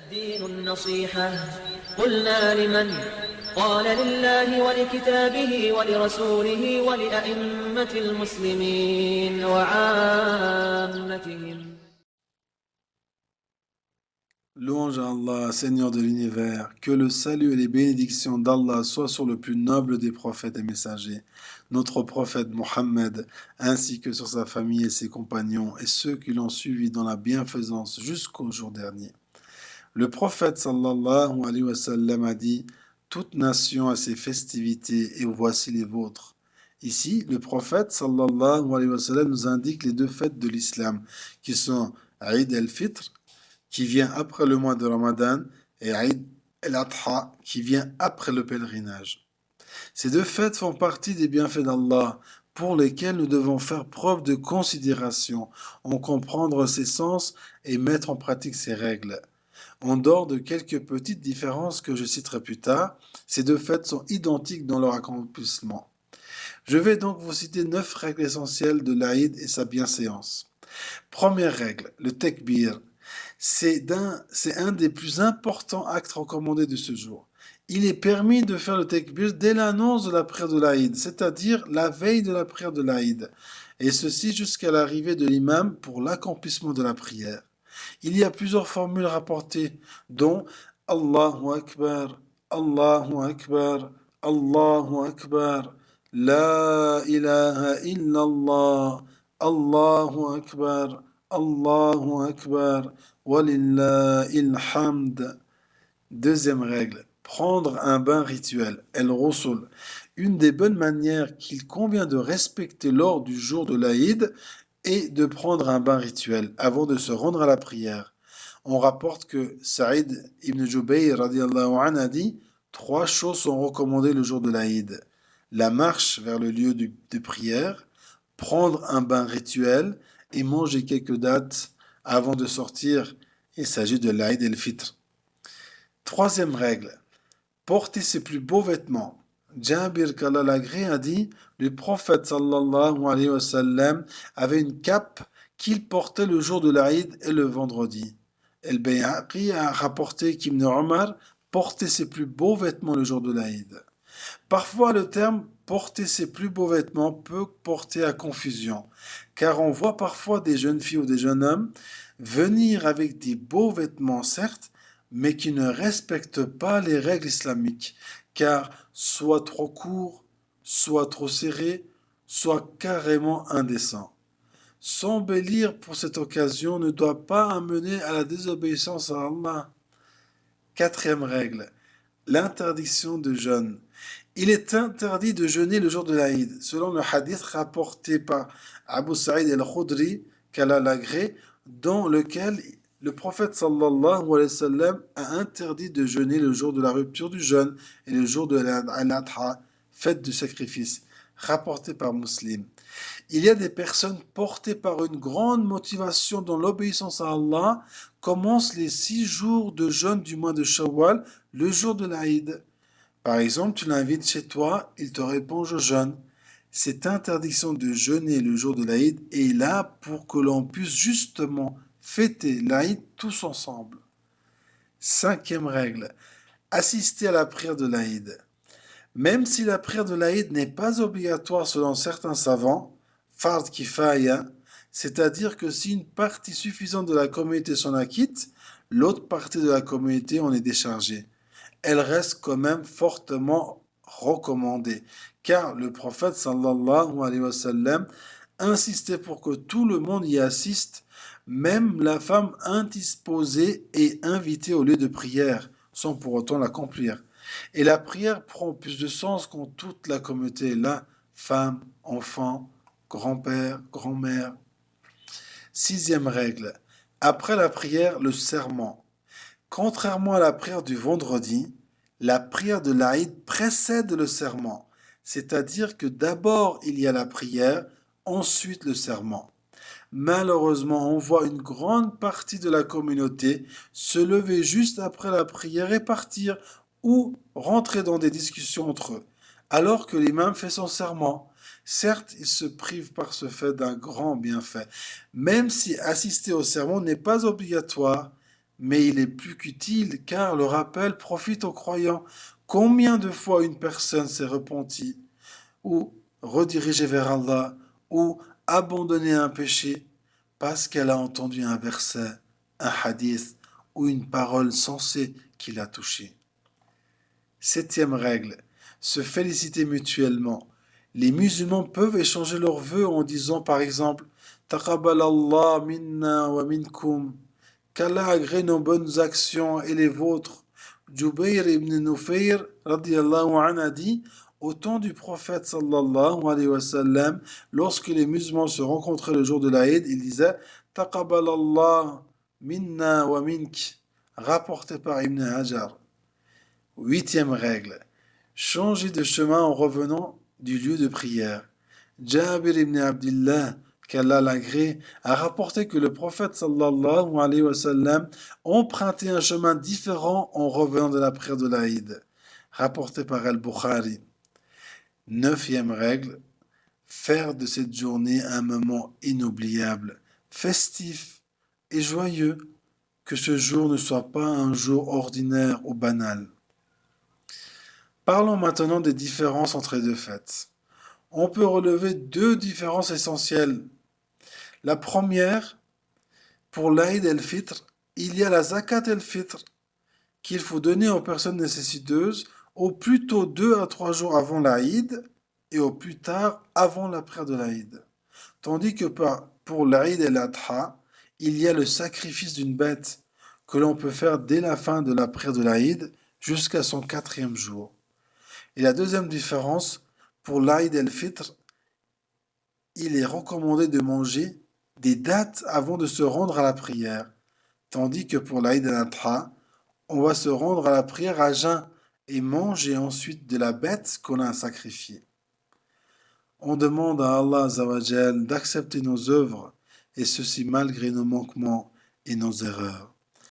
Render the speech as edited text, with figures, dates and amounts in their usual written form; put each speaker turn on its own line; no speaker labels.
الدين النصيحة قلنا لمن قال لله ولكتابه ولرسوله ولأئمة المسلمين وعامتهم.
Louange à Allah, Seigneur de l'univers, que le salut et les bénédictions d'Allah soient sur le plus noble des prophètes et messagers, notre prophète Mohammed, ainsi que sur sa famille et ses compagnons, et ceux qui l'ont suivi dans la bienfaisance jusqu'au jour dernier. Le prophète sallallahu alayhi wa sallam a dit: toute nation a ses festivités et voici les vôtres. Ici, le prophète sallallahu alayhi wa sallam nous indique les deux fêtes de l'islam, qui sont Eid al-Fitr, qui vient après le mois de Ramadan, et Eid al-Adha, qui vient après le pèlerinage. Ces deux fêtes font partie des bienfaits d'Allah, pour lesquels nous devons faire preuve de considération, en comprendre ses sens et mettre en pratique ses règles. En dehors de quelques petites différences que je citerai plus tard, ces deux fêtes sont identiques dans leur accomplissement. Je vais donc vous citer 9 règles essentielles de l'Aïd et sa bienséance. Première règle, le tekbir. C'est un des plus importants actes recommandés de ce jour. Il est permis de faire le tekbir dès l'annonce de la prière de l'Aïd, c'est-à-dire la veille de la prière de l'Aïd, et ceci jusqu'à l'arrivée de l'imam pour l'accomplissement de la prière. Il y a plusieurs formules rapportées, dont Allahu Akbar, Allahu Akbar, Allahu Akbar, La ilaha illallah, Allahu Akbar, Allahu Akbar, Walillahil hamd. Deuxième règle, prendre un bain rituel, el-Ghusl. Une des bonnes manières qu'il convient de respecter lors du jour de l'Aïd est de prendre un bain rituel avant de se rendre à la prière. On rapporte que Saïd ibn Jubayr radiallahu anhu a dit: 3 choses sont recommandées le jour de l'Aïd: la marche vers le lieu de prière, prendre un bain rituel et manger quelques dattes avant de sortir. Il s'agit de l'Aïd el-Fitr. Troisième règle, porter ses plus beaux vêtements. Jabir qu'Allah l'agrée a dit: le prophète sallallahu alayhi wa sallam avait une cape qu'il portait le jour de l'Aïd et le vendredi. El-Bayhaqi a rapporté qu'Ibn Omar portait ses plus beaux vêtements le jour de l'Aïd. Parfois, le terme porter ses plus beaux vêtements peut porter à confusion, car on voit parfois des jeunes filles ou des jeunes hommes venir avec des beaux vêtements, certes, mais qui ne respectent pas les règles islamiques, car soit trop courts, soit trop serrés, soit carrément indécents. S'embellir pour cette occasion ne doit pas amener à la désobéissance à Allah. Quatrième règle, l'interdiction de jeûne. Il est interdit de jeûner le jour de l'Aïd, selon le hadith rapporté par Abu Sa'id al-Khudri, qu'Allah l'agrée, dans lequel le prophète sallallahu alayhi wa sallam a interdit de jeûner le jour de la rupture du jeûne et le jour de l'Adha, fête du sacrifice, rapporté par Muslim. Il y a des personnes portées par une grande motivation dans l'obéissance à Allah, commencent les 6 jours de jeûne du mois de Shawwal, le jour de l'Aïd. Par exemple, tu l'invites chez toi, il te répond: je jeûne. Cette interdiction de jeûner le jour de l'Aïd est là pour que l'on puisse justement fêter l'Aïd tous ensemble. Cinquième règle, assister à la prière de l'Aïd. Même si la prière de l'Aïd n'est pas obligatoire selon certains savants, fard kifaya, c'est-à-dire que si une partie suffisante de la communauté s'en acquitte, l'autre partie de la communauté en est déchargée. Elle reste quand même fortement recommandée, car le prophète sallallahu alayhi wa sallam insistait pour que tout le monde y assiste, même la femme indisposée et invitée au lieu de prière, sans pour autant l'accomplir. Et la prière prend plus de sens quand toute la communauté est là, femmes, enfants, grand-père, grand-mère. Sixième règle, après la prière, le serment. Contrairement à la prière du vendredi, la prière de l'Aïd précède le serment, c'est-à-dire que d'abord il y a la prière, ensuite le serment. Malheureusement, on voit une grande partie de la communauté se lever juste après la prière et partir, ou rentrer dans des discussions entre eux, alors que l'imam fait son serment. Certes, il se prive par ce fait d'un grand bienfait, même si assister au serment n'est pas obligatoire. mais il est plus qu'utile car le rappel profite aux croyants. Combien de fois une personne s'est repentie ou redirigée vers Allah ou abandonné un péché parce qu'elle a entendu un verset, un hadith ou une parole sensée qui l'a touchée. Septième règle, se féliciter mutuellement. Les musulmans peuvent échanger leurs vœux en disant par exemple Taqabbal Allah minna wa minkum, qu'Allah agrée nos bonnes actions et les vôtres. Jubayr ibn Nufayr radiyallahu anhu a dit au temps du prophète sallallahu alayhi wa sallam, lorsque les musulmans se rencontraient le jour de l'Aïd, il disait Taqabbal Allah minna wa mink, rapporté par Ibn Hajar. Huitième règle, changer de chemin en revenant du lieu de prière. Jabir ibn Abdillah, qu'Allah l'agrée, a rapporté que le prophète sallallahu alayhi wa sallam empruntait un chemin différent en revenant de la prière de l'Aïd, rapporté par Al-Bukhari. Neuvième règle, faire de cette journée un moment inoubliable, festif et joyeux, que ce jour ne soit pas un jour ordinaire ou banal. Parlons maintenant des différences entre les deux fêtes. On peut relever deux différences essentielles. La première, pour l'Aïd el-Fitr, il y a la Zakat el-Fitr qu'il faut donner aux personnes nécessiteuses au plus tôt 2 à 3 jours avant l'Aïd et au plus tard avant la prière de l'Aïd. Tandis que pour l'Aïd el-Adha, il y a le sacrifice d'une bête que l'on peut faire dès la fin de la prière de l'Aïd jusqu'à son 4e jour. Et la deuxième différence, pour l'Aïd el-Fitr, il est recommandé de manger des dates avant de se rendre à la prière, tandis que pour l'Aïd el-Adha, on va se rendre à la prière à jeun et manger ensuite de la bête qu'on a sacrifiée. On demande à Allah Azawajal d'accepter nos œuvres, et ceci malgré nos manquements et nos erreurs.